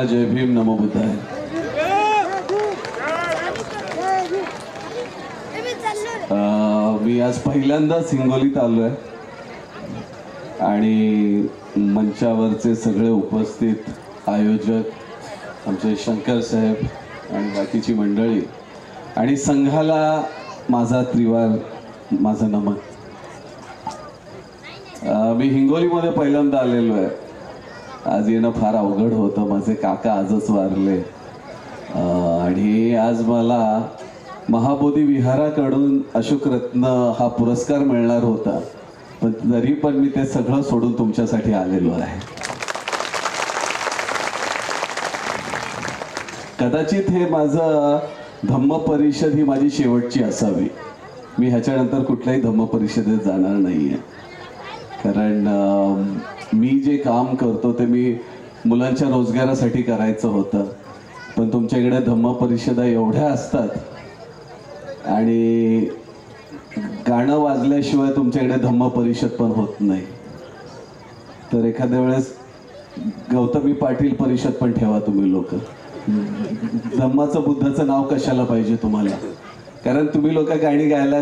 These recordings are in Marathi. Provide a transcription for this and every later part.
जय भीम नमो बुद्धाय. मी आज पहिल्यांदाच हिंगोलीत आलोय आणि मंचावरचे सगळे उपस्थित आयोजक आमचे शंकर साहेब आणि बाकीची मंडळी आणि संघाला माझा नमन. मी हिंगोलीमध्ये पहिल्यांदा आलेलो आहे. आज येणं फार अवघड होतं. माझे काका आजच वारले आणि आज मला महाबोधी विहाराकडून अशोक रत्न हा पुरस्कार मिळणार होता, पण तरी पण मी ते सगळं सोडून तुमच्यासाठी आलेलो आहे. कदाचित हे माझं धम्म परिषद ही माझी शेवटची असावी. मी ह्याच्यानंतर कुठल्याही धम्म परिषदेत जाणार नाहीये, कारण मी जे काम करतो ते मी मुलांच्या रोजगारासाठी करायचं होतं. पण तुमच्याकडे धम्म परिषदा एवढ्या असतात आणि गाणं वाजल्याशिवाय तुमच्याकडे धम्म परिषद पण होत नाही. तर एखाद्या वेळेस गौतमी पाटील परिषद पण ठेवा तुम्ही लोक. धम्माचं बुद्धाचं नाव कशाला पाहिजे तुम्हाला, कारण तुम्ही लोक गाणी गायला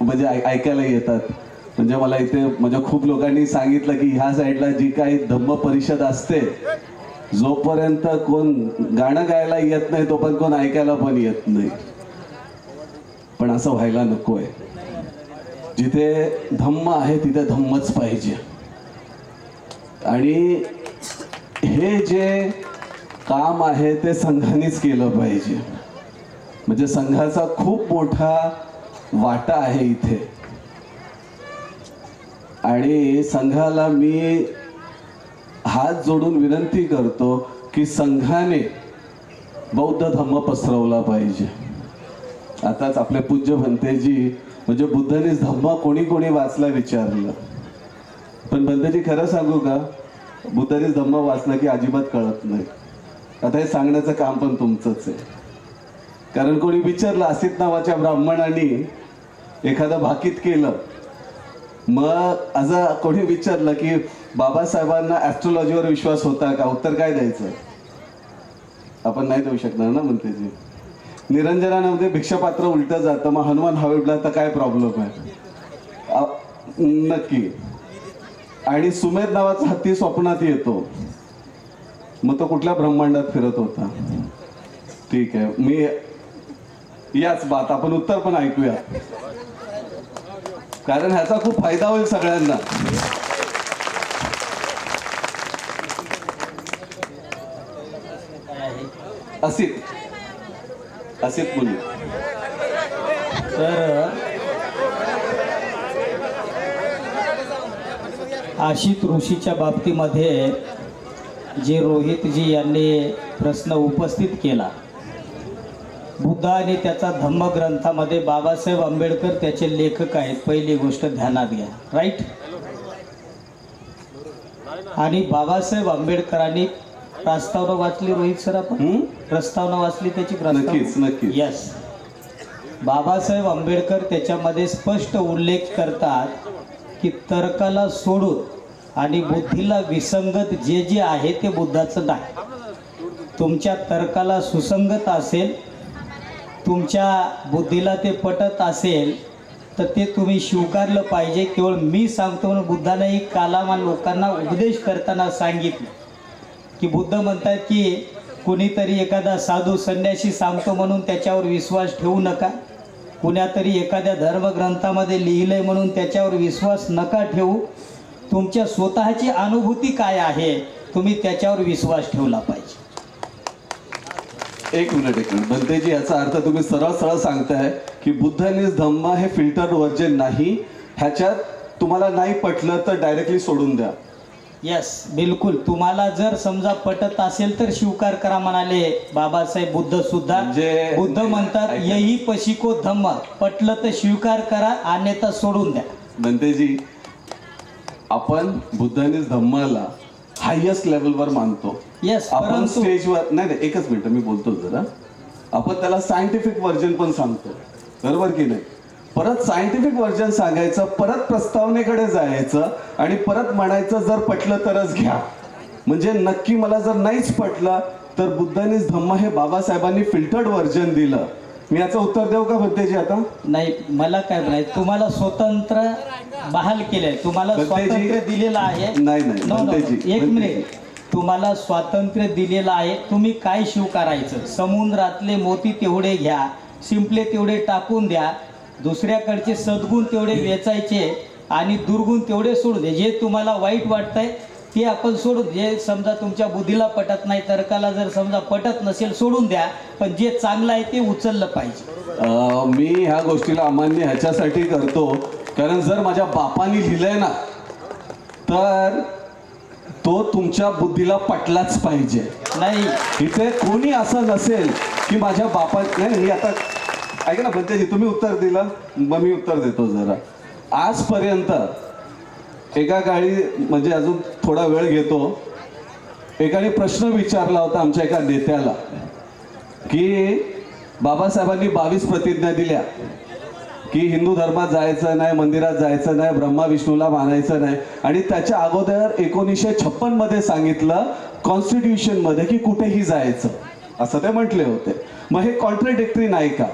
म्हणजे ऐकायला येतात. म्हणजे मला इथे म्हणजे खूप लोकांनी सांगितलं की ह्या साईडला जी काही धम्म परिषद असते, जोपर्यंत कोण गाणं गायला येत नाही तोपर्यंत कोण ऐकायला पण येत नाही. पण असं व्हायला नकोय. जिथे धम्म आहे तिथे धम्मच पाहिजे. आणि हे जे काम आहे ते संघानेच केलं पाहिजे. म्हणजे संघाचा खूप मोठा वाटा आहे इथे. आणि संघाला मी हात जोडून विनंती करतो की संघाने बौद्ध धम्म पसरवला पाहिजे. आताच आपले पूज्य भंतेजी म्हणजे बुद्धानेच धम्म कोणी कोणी वाचला विचारलं, पण भंतेजी खरं सांगू का, बुद्धानेच धम्म वाचला की अजिबात कळत नाही. आता हे सांगण्याचं काम पण तुमचंच आहे. कारण कोणी विचारलं, असित नावाच्या ब्राह्मणाने एखादं भाकीत केलं, मग असं कोणी विचारलं की बाबासाहेबांना ॲस्ट्रोलॉजीवर विश्वास होता का, उत्तर काय द्यायचं? आपण नाही देऊ शकणार ना म्हणतेजी. निरंजनामध्ये भिक्षापात्र उलटं जातं, मग हनुमान हवेबला तर काय प्रॉब्लेम आहे? नक्की. आणि सुमेध नावाचा हत्ती स्वप्नात येतो, मग तो कुठल्या ब्रह्मांडात फिरत होता? ठीक आहे, मी याच बात आपण उत्तर पण ऐकूया, कारण ह्याचा खूप फायदा होईल सगळ्यांना. असित मुली. तर आशित ऋषीच्या बाबतीमध्ये जे रोहितजी यांनी प्रश्न उपस्थित केला, बुद्ध आणि त्याचा धम्मग्रंथामध्ये बाबासाहेब आंबेडकर त्याचे लेखक आहेत, पहिली गोष्ट ध्यानात घ्या. राईट. आणि बाबासाहेब आंबेडकरांनी प्रस्तावना वाचली रोहित सर? आपण प्रस्तावना वाचली त्याची? नक्कीच. यस. बाबासाहेब आंबेडकर त्याच्यामध्ये स्पष्ट उल्लेख करतात की तर्काला सोडून आणि बुद्धीला विसंगत जे जे आहे ते बुद्धाचं नाही. तुमच्या तर्काला सुसंगत असेल, तुमच्या बुद्धीला ते पटत असेल तर ते तुम्ही स्वीकारलं पाहिजे. केवळ मी सांगतो म्हणून बुद्धाने कालामान लोकांना उपदेश करताना सांगितलं की बुद्ध म्हणतात की कुणीतरी एखादा साधू संन्यासी सांगतो म्हणून त्याच्यावर विश्वास ठेवू नका. कुण्यातरी एखाद्या धर्मग्रंथामध्ये लिहिलंय म्हणून त्याच्यावर विश्वास नका ठेवू. तुमच्या स्वतःची अनुभूती काय आहे तुम्ही त्याच्यावर विश्वास ठेवला पाहिजे. एक मिनिट. भंतेजी, याचा अर्थ तुम्ही सरळ सांगताय की बुद्धानेच धम्म हे फिल्टर वर्जन नाही, ह्याच्यात तुम्हाला नाही पटलं तर डायरेक्टली सोडून द्या. यस, बिलकुल. तुम्हाला जर समजा पटत असेल तर स्वीकार करा म्हणाले बाबासाहेब बुद्ध सुद्धा. बुद्ध म्हणतात यही पशिको धम्म, पटलं तर स्वीकार करा, अन्यथा सोडून द्या. भंतेजी, आपण बुद्धानेच धम्माला हायेस्ट लेवलवर मानतो. येस, आपण स्टेजवर नाही. एकच मिनिट मी बोलतो जरा. आपण त्याला सायंटिफिक व्हर्जन पण सांगतो, बरोबर की नाही? परत सायंटिफिक व्हर्जन सांगायचं, परत प्रस्तावनेकडे जायचं आणि परत म्हणायचं जर पटलं तरच घ्या. म्हणजे नक्की मला जर नाहीच पटलं तर बुद्धानीच धम्म हे बाबासाहेबांनी फिल्टर्ड व्हर्जन दिलं. मी याचं उत्तर देऊ का भंतेजी आता? नाही, मला काय म्हणायचं, तुम्हाला स्वतंत्र बहाल केलंय, तुम्हाला भंतेजी, स्वातंत्र्य दिलेलं आहे. नाही, No, no, भंतेजी, एक भंतेजी. मिनिट, तुम्हाला स्वातंत्र्य दिलेलं आहे. तुम्ही काय स्वीकारायचं? समुद्रातले मोती तेवढे घ्या, शिंपले तेवढे टाकून द्या, दुसऱ्याकडचे सद्गुण तेवढे वेचायचे आणि दुर्गुण तेवढे सोडून द्या. जे तुम्हाला वाईट वाटतंय ते आपण सोडून, जे समजा तुमच्या बुद्धीला पटत नाही, तर्काला जर समजा पटत नसेल सोडून द्या, पण जे चांगलं आहे ते उचललं पाहिजे. मी ह्या गोष्टीला अमान्य ह्याच्यासाठी करतो कारण जर माझ्या बापानी लिहिलंय ना तर तो तुमच्या बुद्धीला पटलाच पाहिजे. नाही, इथे कोणी असं नसेल की माझ्या बापा नाही. मी आता ऐका ना भंतेजी, तुम्ही उत्तर दिलं मग मी उत्तर देतो जरा. आजपर्यंत एका काळी म्हणजे अजून थोडा वेळ घेतो, एकाने प्रश्न विचारला होता आमच्या एका नेत्याला की बाबासाहेबांनी 22 प्रतिज्ञा दिल्या की हिंदू धर्मात जायचं नाही, मंदिरात जायचं नाही, ब्रह्मा विष्णूला मानायचं नाही, आणि त्याच्या अगोदर 1956 मध्ये सांगितलं कॉन्स्टिट्यूशन मध्ये की कुठेही जायचं असं ते म्हटले होते. मग हे कॉन्ट्रडिक्टरी नाही का?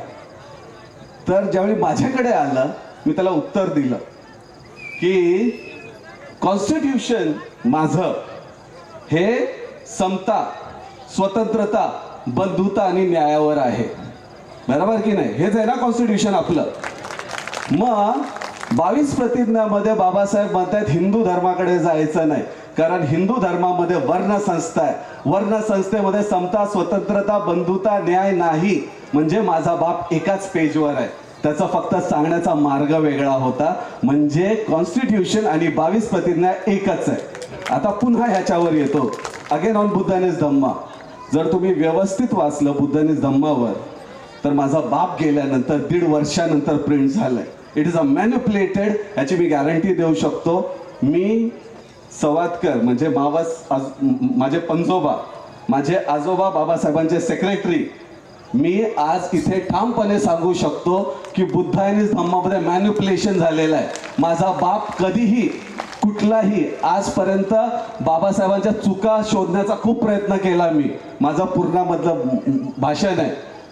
तर ज्यावेळी माझ्याकडे आलं मी त्याला उत्तर दिलं की कॉन्स्टिट्यूशन माझं हे समता, स्वतंत्रता, बंधुता आणि न्यायावर आहे. बरोबर की नाही? हेच आहे ना कॉन्स्टिट्यूशन आपलं. मग 22 प्रतिज्ञामध्ये बाबासाहेब म्हणतात हिंदू धर्माकडे जायचं नाही कारण हिंदू धर्मामध्ये वर्णसंस्था आहे, वर्णसंस्थेमध्ये समता, स्वतंत्रता, बंधुता, न्याय नाही. म्हणजे माझा बाप एकाच पेजवर आहे. त्याचा फक्त सांगण्याचा मार्ग वेगळा होता. म्हणजे कॉन्स्टिट्यूशन आणि 22 प्रतिज्ञा एकच आहे. आता पुन्हा ह्याच्यावर येतो, अगेन ऑन बुद्धानीज धम्मा. जर तुम्ही व्यवस्थित वाचलं बुद्धानीज धम्मावर तर माझा बाप गेल्यानंतर 1.5 वर्षानंतर प्रिंट झालंय. इट इज अ मॅन्युप्युलेटेड, याची मी गॅरंटी देऊ शकतो. मी सवादकर म्हणजे माझे पंजोबा, माझे आजोबा बाबासाहेबांचे सेक्रेटरी, मी आज इथे ठामपणे सांगू शकतो की बुद्धानीज धम्मामध्ये मॅन्युप्युलेशन झालेलं आहे. माझा बाप कधीही कुठलाही आजपर्यंत बाबासाहेबांच्या चुका शोधण्याचा खूप प्रयत्न केला मी. माझा पूर्णामधलं भाषण आहे.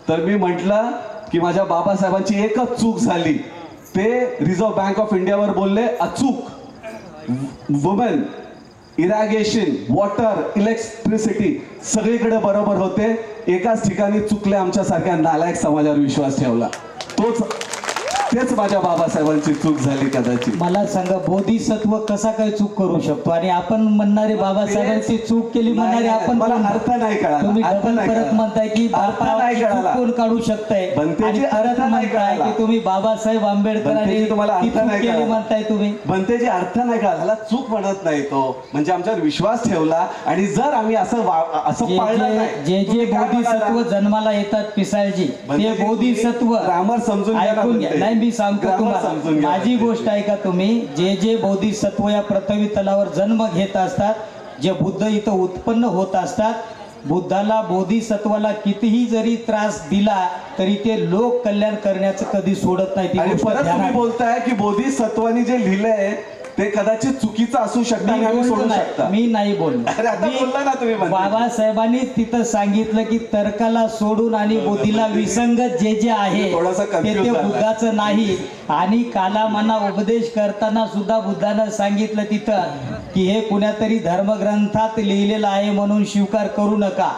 तर मी म्हटलं की माझ्या बाबासाहेबांची एकच चूक झाली, ते रिझर्व्ह बँक ऑफ इंडियावर बोलले अचूक. वुमेन, इरागेशन, वॉटर, इलेक्ट्रिसिटी सगळीकडे बरोबर होते. एकाच ठिकाणी चुकले, आमच्यासारख्या नालायक समाजावर विश्वास ठेवला. तेच माझ्या बाबासाहेबांची चूक झाली कदाचित. मला सांगा, बोधिसत्व कसा काय चूक करू शकतो? आणि आपण म्हणणारे बाबासाहेबांची चूक केली म्हणणारे आपण, मला अर्थ नाही कळाला. तुम्ही डबल परत म्हणताय की बापाची चूक कोण काढू शकतंय, आणि परत म्हणताय की तुम्ही बाबासाहेब आंबेडकरांनी तुम्हाला अर्थ नाही केली म्हणताय तुम्ही. बनतेजी अर्थ नाही कळाला, चूक म्हणत नाही तो, म्हणजे आमच्यावर विश्वास ठेवला आणि जर आम्ही असं पाळलं नाही. जे बोधिसत्व जन्माला येतात पिसाळजी, ते बोधिसत्व ग्रामर समजून ऐकून घ्या. नाही, मी सांगतो तुम्हाला, माझी गोष्ट ऐका तुम्ही. जे बोधिसत्व या पृथ्वी तलावर जन्म घेत असतात, जे बुद्ध इथं उत्पन्न होत असतात, बुद्धाला, बोधिसत्वाला कितीही जरी त्रास दिला तरी ते लोक कल्याण करण्याचं कधी सोडत नाही. आणि परत तुम्ही बोलताय की बोधिसत्वानी जे लिहिलंय ते कदाचित चुकीचं असू शकतं आणि आम्ही सोडू शकता. मी नाही बोललो. बाबासाहेबांनी तिथं सांगितलं की तर्काला सोडून आणि बुद्धीला विसंगत जे आहे ते बुद्धाचं नाही. आणि कालामाना उपदेश करताना सुद्धा बुद्धानं सांगितलं तिथं की हे कुणातरी धर्मग्रंथात लिहिलेलं आहे म्हणून स्वीकार करू नका.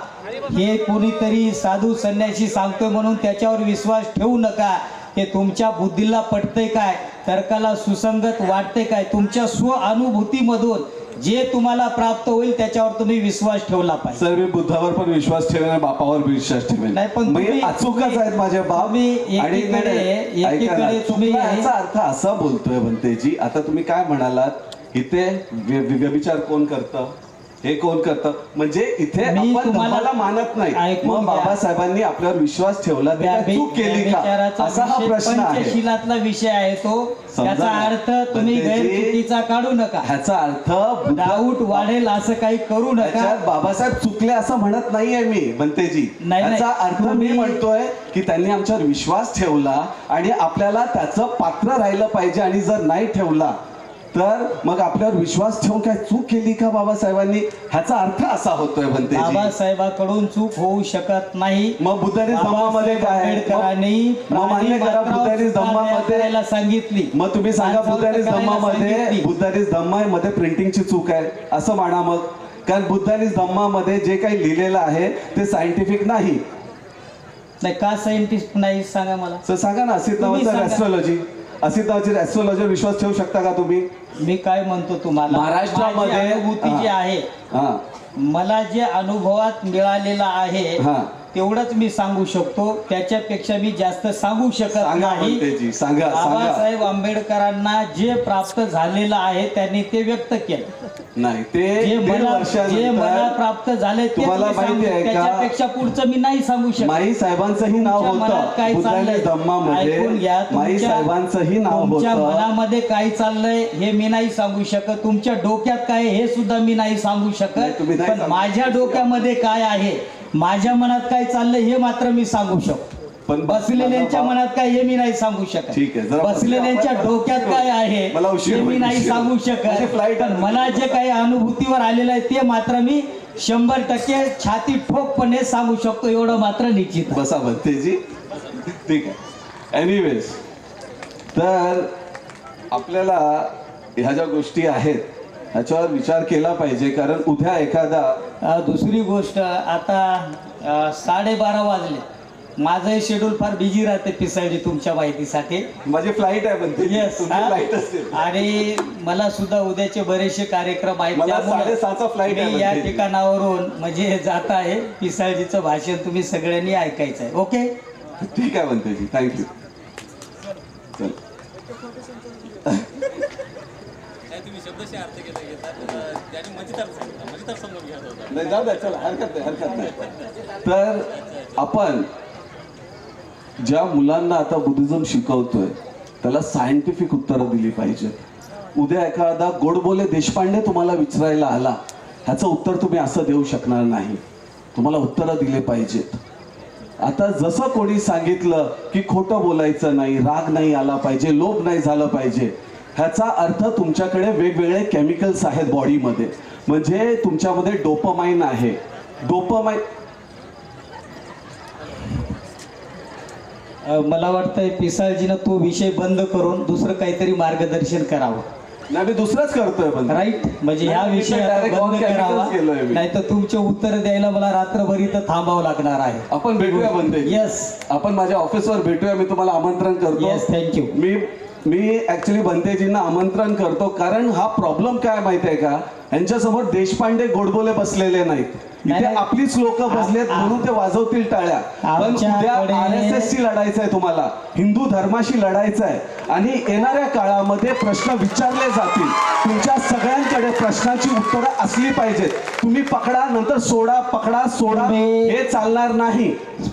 हे कोणीतरी साधू संन्यासी सांगतोय म्हणून त्याच्यावर विश्वास ठेवू नका. हे तुमच्या बुद्धीला पटतंय काय, तर्काला सुसंगत वाटते काय, तुमच्या स्वानुभूतीमधून जे तुम्हाला प्राप्त होईल त्याच्यावर तुम्ही विश्वास ठेवला पाहिजे. सर, मी बुद्धावर पण विश्वास ठेवेन, बापावर विश्वास ठेवेन. नाही, पण तुम्ही अचूकच आहेत माझे बाप. एकीकडे तुम्ही याचा अर्थ असा बोलतोय बनतेजी. आता तुम्ही काय म्हणालात, इथे व्यभिचार कोण करतं, हे कोण करतं, म्हणजे इथे आपण धर्माला मानत नाही. मग बाबासाहेबांनी आपल्यावर विश्वास ठेवला, चूक केली का, असा हा प्रश्न आहे. पंचशिलातला विषय आहे तो. त्याचा अर्थ तुम्ही गैरचुकीचा काढू नका. ह्याचा अर्थ डाऊट वाढेल असं काही करू नका. बाबासाहेब चुकले असं म्हणत नाहीये मी बनतेजी. याचा अर्थ मी म्हणतोय की त्यांनी आमच्यावर विश्वास ठेवला आणि आपल्याला त्याचं पात्र राहिलं पाहिजे. आणि जर नाही ठेवला तर मग आपल्यावर विश्वास ठेवून काय चूक केली का बाबासाहेबांनी, ह्याचा अर्थ असा होतोय बनते. बाबासाहेबांकडून चूक होऊ शकत नाही. मग बुद्धानी धम्मामध्ये काय आंबेडकरांनी मग मान्य करा, बुद्धानी धम्मामध्ये सांगितली. मग तुम्ही सांगा बुद्धानी धम्मामध्ये प्रिंटिंगची चूक आहे असं म्हणा मग. कारण बुद्धानी धम्मामध्ये जे काही लिहिलेलं आहे ते सायंटिफिक नाही. नाही का सायंटिस्ट नाही सांगा मला. तर सांगा ना, असित नावाचं ऍस्ट्रॉलॉजी, असित नावाची ऍस्ट्रॉलॉजीवर विश्वास ठेवू शकता का तुम्ही? मी काय म्हणतो तुम्हाला, महाराष्ट्रामध्ये अनुभूती जी आहे, मला जे अनुभवात मिळालेला आहे तेवढंच मी सांगू शकतो. त्याच्यापेक्षा मी जास्त सांगू शकत नाही. बाबासाहेब आंबेडकरांना जे प्राप्त झालेलं आहे त्यांनी ते व्यक्त केलं नाही. ते जे मला प्राप्त झाले तुम्हाला माहिती आहे का, त्याच्यापेक्षा पुढचं मी नाही सांगू शकत. माई साहेबांचंही नाव होतं बुद्धानी धम्मामध्ये, माई साहेबांचंही नाव होतं. तुमच्या मनामध्ये काय चाललंय हे मी नाही सांगू शकत, तुमच्या डोक्यात काय हे सुद्धा मी नाही सांगू शकत. पण माझ्या डोक्यामध्ये काय आहे, माझ्या मनात काय चाललंय हे मात्र मी सांगू शकतो. पण बसलेल्यांच्या मनात काय हे मी नाही सांगू शकत. ठीक आहे, बसलेल्यांच्या डोक्यात काय आहे हे मी नाही सांगू शकत. पण मला जे काही अनुभूतीवर आलेलं आहे ते मात्र मी 100% छाती ठोकपणे सांगू शकतो, एवढं मात्र निश्चित. बसा भंतेजी, ठीक आहे. एनिवेज, तर आपल्याला ह्या ज्या गोष्टी आहेत ह्याच्यावर विचार केला पाहिजे. कारण उद्या एखादा दुसरी गोष्ट, आता 12:30 वाजले, माझं शेड्यूल फार बिझी राहते पिसाळी, तुमच्या माहितीसाठी. माझी फ्लाईट आहे पण फ्लाईट असेल आणि मला सुद्धा उद्याचे बरेचसे कार्यक्रम आहेत. 6:30चा फ्लाईट आहे. या ठिकाणावरून म्हणजे जात आहे. पिसाळजीचं भाषण तुम्ही सगळ्यांनी ऐकायचं आहे. ओके, ठीक आहे बनतेजी, थँक्यू. चल, नाही जाऊ द्या, चला, हरकत नाही. तर आपण ज्या मुलांना आता बुद्धिझम शिकवतोय त्याला सायंटिफिक उत्तरं दिली पाहिजे. उद्या एखादा गोडबोले देशपांडे तुम्हाला विचारायला आला, ह्याचं उत्तर तुम्ही असं देऊ शकणार नाही. तुम्हाला उत्तरं दिले पाहिजेत. आता जसं कोणी सांगितलं की खोटं बोलायचं नाही, राग नाही आला पाहिजे, लोभ नाही झालं पाहिजे, ह्याचा अर्थ तुमच्याकडे वेगवेगळे केमिकल्स आहेत बॉडीमध्ये. म्हणजे तुमच्यामध्ये डोपामाइन आहे. डोपामाइन, मला वाटतंय पिसाळजीनं तो विषय बंद करून दुसरं काहीतरी मार्गदर्शन करावं. नाही, मी दुसरंच करतोय पण राईट. म्हणजे ह्या विषयात बंद करावा, नाही तर तुमचे उत्तर द्यायला मला रात्रभर इथं थांबावं लागणार आहे. आपण भेटूया बनते. येस, आपण माझ्या ऑफिसवर भेटूया. मी तुम्हाला आमंत्रण करतो. Yes, thank you. मी ऍक्च्युली बनतेजींना आमंत्रण करतो. कारण हा प्रॉब्लेम काय माहिती आहे का, यांच्यासमोर देशपांडे गोडबोले बसलेले नाहीत, इथे आपलीच लोक बसलेत म्हणून ते वाजवतील टाळ्या. पण उद्या RSS शी लढायचं आहे, तुम्हाला हिंदू धर्माशी लढायचं आहे. आणि येणाऱ्या काळामध्ये प्रश्न विचारले जातील. तुमच्या सगळ्यांकडे प्रश्नांची उत्तरं असली पाहिजेत. तुम्ही पकडा नंतर सोडा, पकडा सोडा, हे चालणार नाही,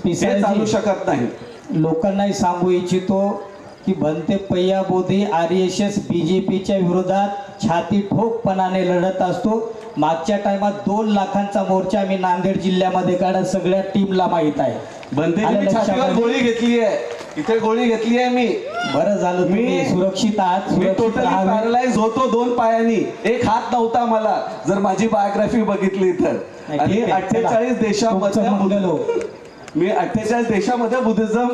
हे चालू शकत नाही. लोकांनाही सांगू इच्छितो की बनते पय्या बोधी RSS BJPच्या विरोधात छाती ठोकपणाने लढत असतो. मागच्या टायमात 2 लाखांचा मोर्चा मी नांदेड जिल्ह्यामध्ये काढत, सगळ्या टीमला माहित आहे. बनतेजी छातीवर गोळी घेतली आहे, इथे गोळी घेतली आहे मी. बरं झालं, मी सुरक्षित आहात. मी टोटली पॅरालाइज होतो 2 पायांनी, एक हात नव्हता मला, जर माझी बायोग्राफी बघितली तर. आणि 48 देशामध्ये मी 48 देशामध्ये बुद्धिझम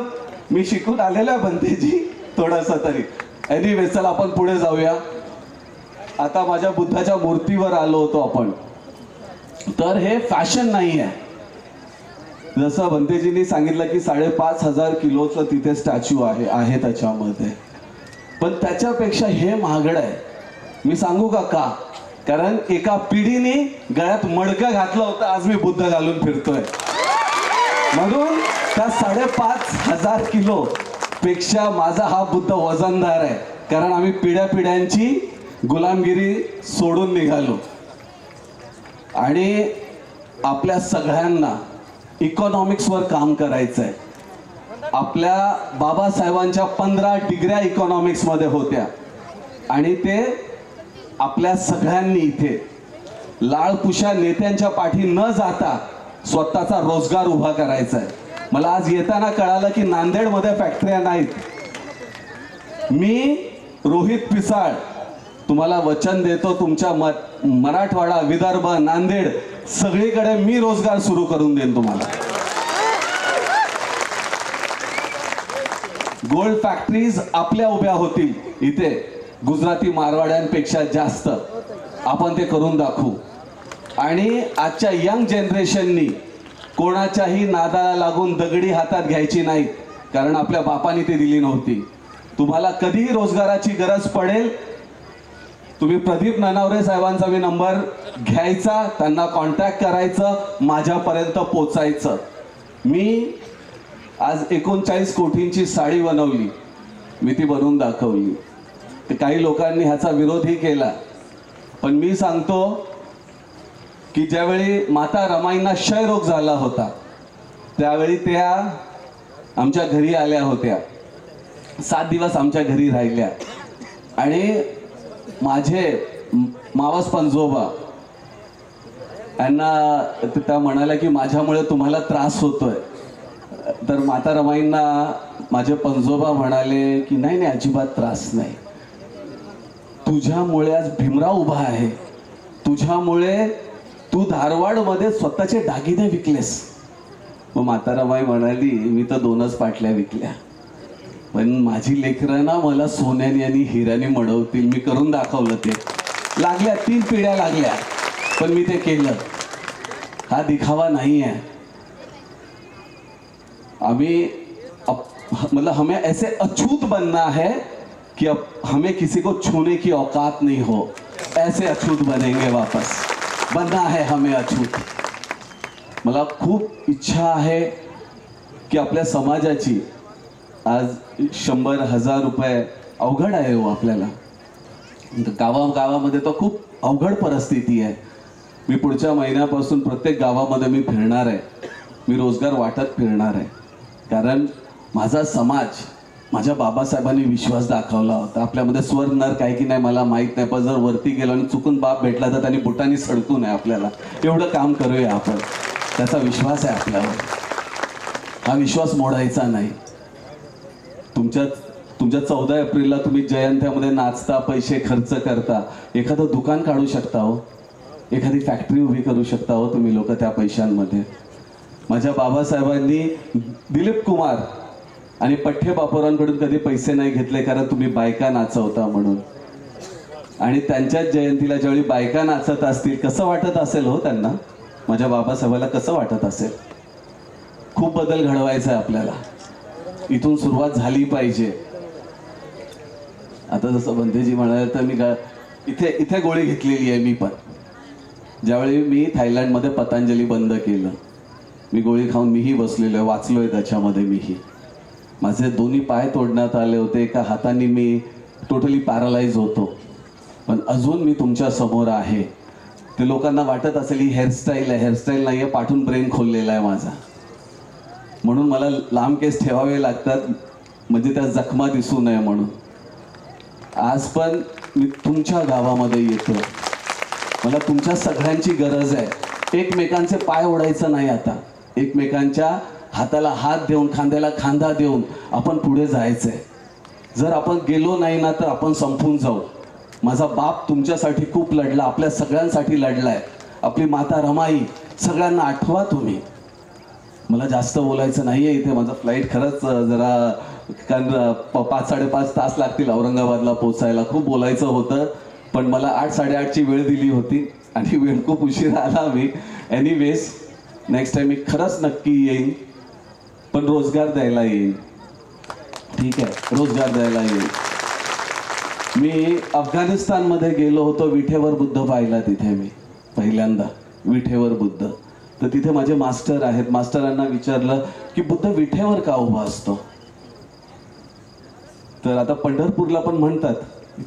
मी शिकून आलेलो आहे बनतेजी, थोडासा तरी. एनिवे, चला आपण पुढे जाऊया. आता माझ्या बुद्धाच्या मूर्तीवर आलो होतो आपण. तर हे फॅशन नाही आहे. जसं बनतेजींनी सांगितलं की 5,500 किलोचं तिथे स्टॅच्यू आहे त्याच्यामध्ये. पण त्याच्यापेक्षा हे महागड आहे. मी सांगू का? कारण एका पिढीने गळ्यात मडकं घातलं होतं, आज मी बुद्ध घालून फिरतोय. म्हणून त्या 5,500 किलो पेक्षा माझा हा बुद्ध वजनदार आहे. कारण आम्ही पिढ्यांची गुलामगिरी सोडून निघालो. आणि आपल्या सगळ्यांना इकॉनॉमिक्सवर काम करायचं आहे. आपल्या बाबासाहेबांच्या 15 डिग्र्या इकॉनॉमिक्समध्ये होत्या. आणि ते आपल्या सगळ्यांनी इथे लाळपुशा नेत्यांच्या पाठी न जाता स्वतःचा रोजगार उभा करायचा आहे. मला आज येताना कळालं की नांदेडमध्ये फॅक्टऱ्या नाहीत. मी रोहित पिसाळ तुम्हाला वचन देतो, तुमच्या मराठवाडा, विदर्भ, नांदेड सगळीकडे मी रोजगार सुरू करून देईन तुम्हाला. गोल्ड फॅक्टरीज आपल्या उभ्या होतील इथे, गुजराती मारवाड्यांपेक्षा जास्त आपण ते करून दाखवू. आणि आजच्या यंग जनरेशननी कोणाच्याही नादाला लागून दगडी हातात घ्यायची नाही, कारण आपल्या बापाने ते दिली नव्हती. तुम्हाला कधीही रोजगाराची गरज पडेल, तुम्ही प्रदीप ननावरे साहेबांचा मी नंबर घ्यायचा, त्यांना कॉन्टॅक्ट करायचं, माझ्यापर्यंत पोचायचं. मी आज 39 कोटींची साडी बनवली, मी ती बनवून दाखवली. काही लोकांनी ह्याचा विरोधही केला, पण मी सांगतो की ज्यावेळी माता रमाईंना क्षयरोग झाला होता, त्यावेळी त्या आमच्या घरी आल्या होत्या. 7 दिवस आमच्या घरी राहिल्या. आणि माझे मावस पंजोबा यांना त्या म्हणाल्या की माझ्यामुळे तुम्हाला त्रास होतोय. तर माता रमाईंना माझे पंजोबा म्हणाले की नाही नाही, अजिबात त्रास नाही. तुझ्यामुळे आज भीमराव उभा आहे, तुझ्यामुळे तू धारवाडमध्ये स्वतःचे दागिने विकलेस. मग माता रमाई म्हणाली मी तर 2च पाटल्या विकल्या, पण माझी लेकरं ना मला सोन्याने आणि हिऱ्याने मडवतील. मी करून दाखवलं. ते लागल्या 3 पिढ्या लागल्या, पण मी ते केलं. हा दिखावा नाही आहे. मतलब हमें ऐसे अछूत बनना है कि अब हमें किसी को छूने की औकात नहीं हो. ऐसे अछूत बनेंगे, वापस बनना है हमें अछूत. मला खूप इच्छा आहे की आपल्या समाजाची आज 100,000 रुपये अवघड आहे हो आपल्याला. गावामध्ये तर खूप अवघड परिस्थिती आहे. मी पुढच्या महिन्यापासून प्रत्येक गावामध्ये मी फिरणार आहे. मी रोजगार वाटत फिरणार आहे, कारण माझा समाज, माझ्या बाबासाहेबांनी विश्वास दाखवला होता. आपल्यामध्ये स्वर नर काय की नाही मला माहीत नाही, पण जर वरती गेलो आणि चुकून बाप भेटला तर त्यांनी बुटांनी सडकू नये आपल्याला. एवढं काम करूया आपण. त्याचा विश्वास आहे आपल्यावर. हा विश्वास मोडायचा नाही. तुमच्या 14 एप्रिलला तुम्ही जयंत्यामध्ये नाचता, पैसे खर्च करता, एखादं दुकान काढू शकता हो, एखादी फॅक्टरी उभी करू शकता हो तुम्ही लोक त्या पैशांमध्ये. माझ्या बाबासाहेबांनी दिलीप कुमार आणि पठ्ठे बापूरांकडून कधी पैसे नाही घेतले, कारण तुम्ही बायका नाचवता म्हणून. आणि त्यांच्याच जयंतीला ज्यावेळी बायका नाचत असतील, कसं वाटत असेल हो त्यांना, माझ्या बाबासाहेबाला कसं वाटत असेल. खूप बदल घडवायचा आहे आपल्याला. इथून सुरुवात झाली पाहिजे. आता जसं बंदेजी म्हणाले तर मी इथे गोळी घेतलेली आहे. मी पण ज्यावेळी मी थायलंडमध्ये पतंजली बंद केलं, मी गोळी खाऊन मीही बसलेलो आहे, वाचलोय त्याच्यामध्ये. मीही माझे 2 पाय तोडण्यात आले होते, एका हाताने मी टोटली पॅरालाइज होतो, पण अजून मी तुमच्या समोर आहे. ते लोकांना वाटत असेल ही हेअरस्टाईल आहे, हेअरस्टाईल नाही आहे, पाठून ब्रेन खोललेला आहे माझा. म्हणून मला लांब केस ठेवावे लागतात, म्हणजे त्या जखमा दिसू नये म्हणून. आज पण मी तुमच्या गावामध्ये येतो. मला तुमच्या सगळ्यांची गरज आहे. एकमेकांचे पाय ओढायचं नाही आता. एकमेकांच्या हाताला हात देऊन, खांद्याला खांदा देऊन आपण पुढे जायचंय. जर आपण गेलो नाही ना तर आपण संपून जाऊ. माझा बाप तुमच्यासाठी खूप लढला, आपल्या सगळ्यांसाठी लढलाय. आपली माता रमाई, सगळ्यांना आठवा तुम्ही. मला जास्त बोलायचं नाहीये इथे. माझं फ्लाईट खरंच जरा, कारण 5-5.5 तास लागतील औरंगाबादला पोचायला. खूप बोलायचं होतं, पण मला 8-8:30ची वेळ दिली होती आणि वेळ खूप उशीर आला. मी एनिवेज नेक्स्ट टाइम मी खरंच नक्की येईन, पण रोजगार द्यायला येईन. ठीक आहे, रोजगार द्यायला येईन. मी अफगाणिस्तानमध्ये गेलो होतो, विठेवर बुद्ध पाहिला तिथे मी पहिल्यांदा. विठेवर बुद्ध. तर तिथे माझे मास्टर आहेत. मास्टरांना विचारलं की बुद्ध विठेवर का उभा असतो. तर आता पंढरपूरला पण म्हणतात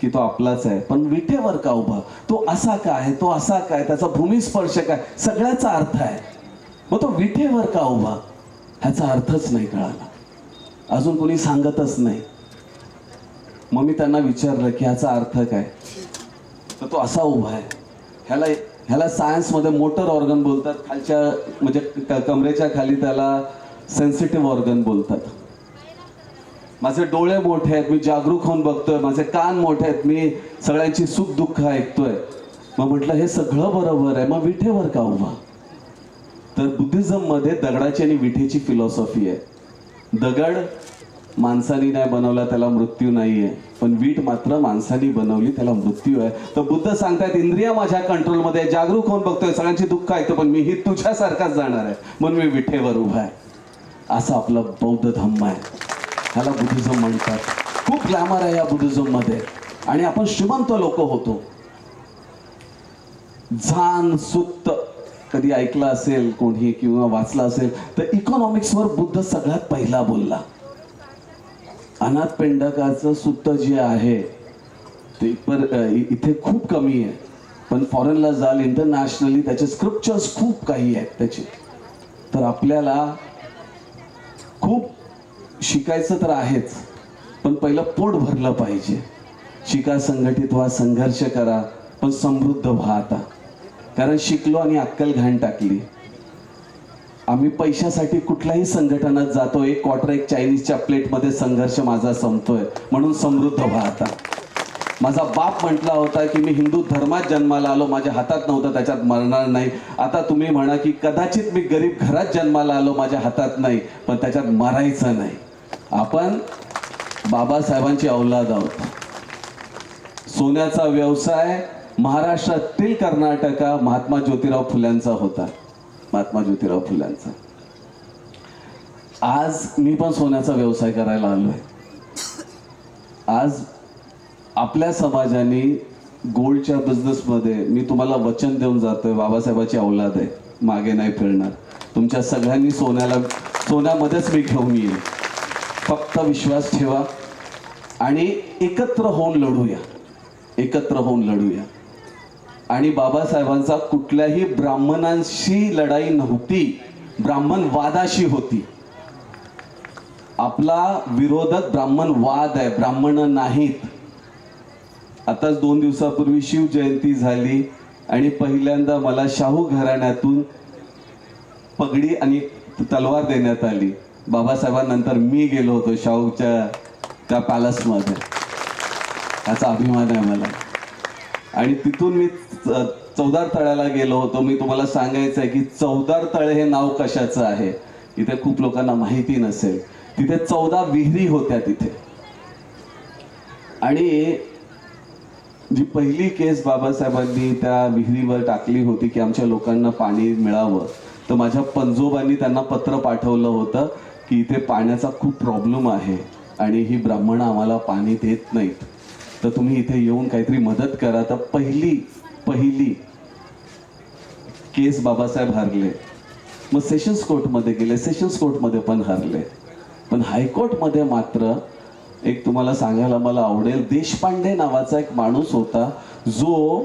की तो आपलाच आहे, पण विठेवर का उभा, तो असा काय, तो असा काय, त्याचा भूमिस्पर्श काय, सगळ्याचा अर्थ आहे. मग तो विठेवर का उभा, ह्याचा अर्थच नाही कळाला. अजून कोणी सांगतच नाही. मग मी त्यांना विचारलं की ह्याचा अर्थ काय. तर तो असा उभा आहे. ह्याला सायन्समध्ये मोटर ऑर्गन बोलतात. खालच्या म्हणजे कमरेच्या खाली त्याला सेन्सिटिव्ह ऑर्गन बोलतात. माझे डोळे मोठे आहेत, मी जागरूक होऊन बघतोय, माझे कान मोठे आहेत, मी सगळ्यांची सुख दुःख ऐकतोय. मग म्हटलं हे सगळं बरोबर आहे, मग विठेवर का उभा? तर बुद्धिझम मध्ये दगडाची आणि विठेची फिलॉसॉफी आहे. दगड माणसानी नाही बनवला, त्याला मृत्यू नाहीये, पण वीट मात्र माणसानी बनवली, त्याला मृत्यू आहे. तर बुद्ध सांगतायत इंद्रिया माझ्या कंट्रोलमध्ये, जागरूक होऊन बघतोय, सगळ्यांची दुःख ऐकतो, पण मीही तुझ्यासारखाच जाणार आहे, म्हणून मी विठेवर उभा आहे. असं आपलं बौद्ध धम्म आहे. ह्याला बुद्धिझम म्हणतात. खूप ग्लॅमर आहे या बुद्धिझम मध्ये, आणि आपण श्रीमंत लोक होतो. झान सुत्त कधी ऐकलं असेल कोणी किंवा वाचलं असेल तर इकॉनॉमिक्सवर बुद्ध सगळ्यात पहिला बोलला. अनाथ पेंडकाचं सुत्त जे आहे ते इथे खूप कमी आहे, पण फॉरेनला जाल इंटरनॅशनली त्याचे स्क्रिप्चर्स खूप काही आहेत त्याचे. तर आपल्याला खूप शिकायचं तर आहेच, पण पहिलं पोट भरलं पाहिजे. शिका, संघटित व्हा, संघर्ष करा, पण समृद्ध व्हा आता. कारण शिकलो आणि अक्कल घाण टाकली. आम्ही पैशासाठी कुठल्याही संघटनात जातो, एक क्वार्टर एक चायनीजच्या प्लेटमध्ये संघर्ष माझा संपतोय, म्हणून समृद्ध व्हा आता. माझा बाप म्हटला होता की मी हिंदू धर्मात जन्माला आलो, माझ्या हातात नव्हतं, त्याच्यात मरणार नाही. आता तुम्ही म्हणा की कदाचित मी गरीब घरात जन्माला आलो, माझ्या हातात नाही, पण त्याच्यात मरायचं नाही. आपण बाबासाहेबांची औलाद आहोत. सोन्याचा व्यवसाय महाराष्ट्रातील कर्नाटका महात्मा ज्योतिराव फुल्यांचा होता. महात्मा ज्योतिराव फुल्यांचा. आज मी पण सोन्याचा व्यवसाय करायला आलोय. आज आपल्या समाजाने गोल्डच्या बिझनेसमध्ये, मी तुम्हाला वचन देऊन जातोय, बाबासाहेबाची औलाद आहे, मागे नाही फिरणार. तुमच्या सगळ्यांनी सोन्यामध्येच मी घेऊन येईल. फक्त विश्वास ठेवा आणि एकत्र होऊन लढूया, एकत्र होऊन लढूया. आणि बाबासाहेबांचा कुठल्याही ब्राह्मणांशी लढाई नव्हती, ब्राह्मणवादाशी होती. आपला विरोधक ब्राह्मणवाद आहे, ब्राह्मण नाहीत. आताच 2 दिवसापूर्वी शिवजयंती झाली आणि पहिल्यांदा मला शाहू घराण्यातून पगडी आणि तलवार देण्यात आली. बाबासाहेबांनंतर मी गेलो होतो शाहूच्या त्या पॅलेसमध्ये. याचा अभिमान आहे मला. आणि तिथून मी चौदार तळ्याला गेलो होतो. मी तुम्हाला सांगायचं आहे की चौदार तळे हे नाव कशाचं आहे, इथे खूप लोकांना माहिती नसेल. तिथे 14 विहिरी होत्या तिथे. आणि जी पहिली केस बाबासाहेबांनी त्या विहिरीवर टाकली होती की आमच्या लोकांना पाणी मिळावं, तर माझ्या पंजोबांनी त्यांना पत्र पाठवलं होतं की इथे पाण्याचा खूप प्रॉब्लेम आहे आणि ही ब्राह्मणं आम्हाला पाणी देत नाहीत, तर तुम्ही इथे येऊन काहीतरी मदत करा. तर पहिली केस बाबासाहेब हारले. मग सेशन्स कोर्टमध्ये गेले, सेशन्स कोर्टमध्ये पण हारले. पण हायकोर्टमध्ये मात्र एक तुम्हाला सांगायला मला आवडेल, देशपांडे नावाचा एक माणूस होता जो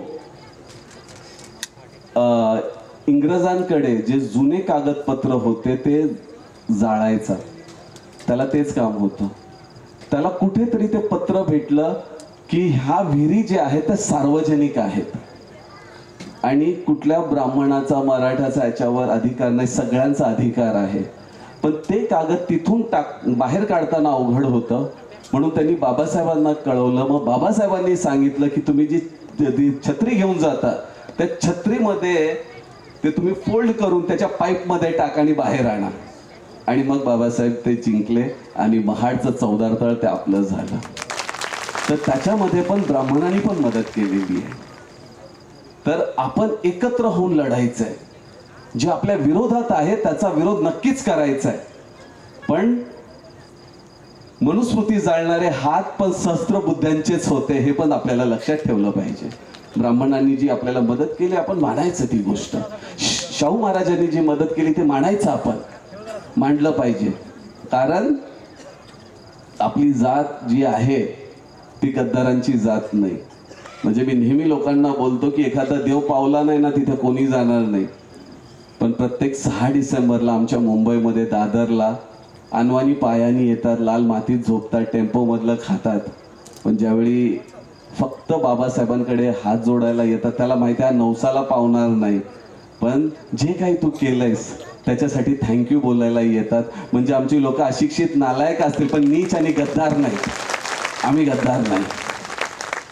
इंग्रजांकडे जे जुने कागदपत्र होते ते जाळायचा. त्याला तेच काम होतं. त्याला कुठेतरी ते पत्र भेटलं की ह्या विहिरी जे आहेत त्या सार्वजनिक आहेत आणि कुठल्या ब्राह्मणाचा मराठाचा याच्यावर अधिकार नाही, सगळ्यांचा अधिकार आहे. पण ते कागद तिथून बाहेर काढताना अवघड होतं, म्हणून त्यांनी बाबासाहेबांना कळवलं. मग बाबासाहेबांनी सांगितलं की तुम्ही जी छत्री घेऊन जाता त्या छत्रीमध्ये ते तुम्ही फोल्ड करून त्याच्या पाईपमध्ये टाका आणि बाहेर आणा. आणि मग बाबासाहेब ते जिंकले आणि महाडचं चौदार तळ ते आपलं झालं. तर त्याच्यामध्ये पण ब्राह्मणांनी पण मदत केलेली आहे. तर आपण एकत्र होऊन लढायचं आहे. जे आपल्या विरोधात आहे त्याचा विरोध नक्कीच करायचा आहे, पण मनुस्मृती जाळणारे हात पण सहस्त्रबुद्ध्यांचेच होते, हे पण आपल्याला लक्षात ठेवलं पाहिजे. ब्राह्मणांनी जी आपल्याला मदत केली आपण मानायचं ती गोष्ट. शाहू महाराजांनी जी मदत केली ते मानायचं, आपण मांडलं पाहिजे. कारण आपली जात जी आहे ती गद्दारांची जात नाही. म्हणजे मी नेहमी लोकांना बोलतो की एखादा देव पावला नाही ना तिथे कोणी जाणार नाही. पण प्रत्येक 6 डिसेंबरला आमच्या मुंबईमध्ये दादरला अनवाणी पायानी येतात, लाल मातीत झोपतात, टेम्पो मधलं खातात. पण ज्यावेळी फक्त बाबासाहेबांकडे हात जोडायला येतात त्याला माहिती आहे नवसाला पावणार नाही, पण जे काही तू केलंयस त्याच्यासाठी थँक्यू बोलायला येतात. म्हणजे आमची लोक अशिक्षित नालायक असतील पण नीच आणि गद्दार नाही. आम्ही गद्दार नाही.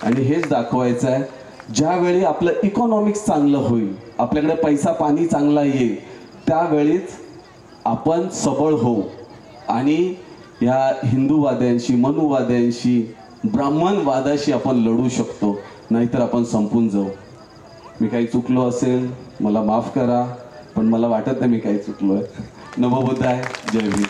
आणि हेच दाखवायचं आहे, ज्यावेळी आपलं इकॉनॉमिक्स चांगलं होईल, आपल्याकडे पैसा पाणी चांगला येईल, त्यावेळीच आपण सबळ होऊ आणि या हिंदूवाद्यांशी, मनुवाद्यांशी, ब्राह्मणवादाशी आपण लढू शकतो. नाहीतर आपण संपून जाऊ. मी काही चुकलो असेल मला माफ करा, पण मला वाटत नाही मी काही चुकलो आहे. नमो बुद्धाय. जय भीम.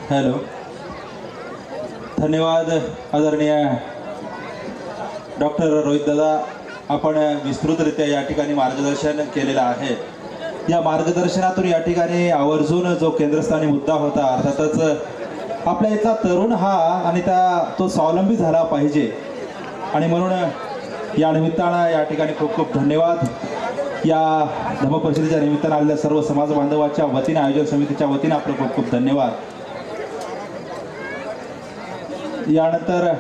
हॅलो, धन्यवाद आदरणीय डॉक्टर रोहित दादा. आपण विस्तृतरित्या या ठिकाणी मार्गदर्शन केलेलं आहे. या मार्गदर्शनातून या ठिकाणी आवर्जून जो केंद्रस्थानी मुद्दा होता, अर्थातच आपल्या इथला तरुण हा आणि तो स्वावलंबी झाला पाहिजे. आणि म्हणून या निमित्तानं या ठिकाणी खूप खूप धन्यवाद. या धम्मपरिषदेच्या निमित्तानं आलेल्या सर्व समाज बांधवाच्या वतीने, आयोजक समितीच्या वतीने आपलं खूप खूप धन्यवाद. यानंतर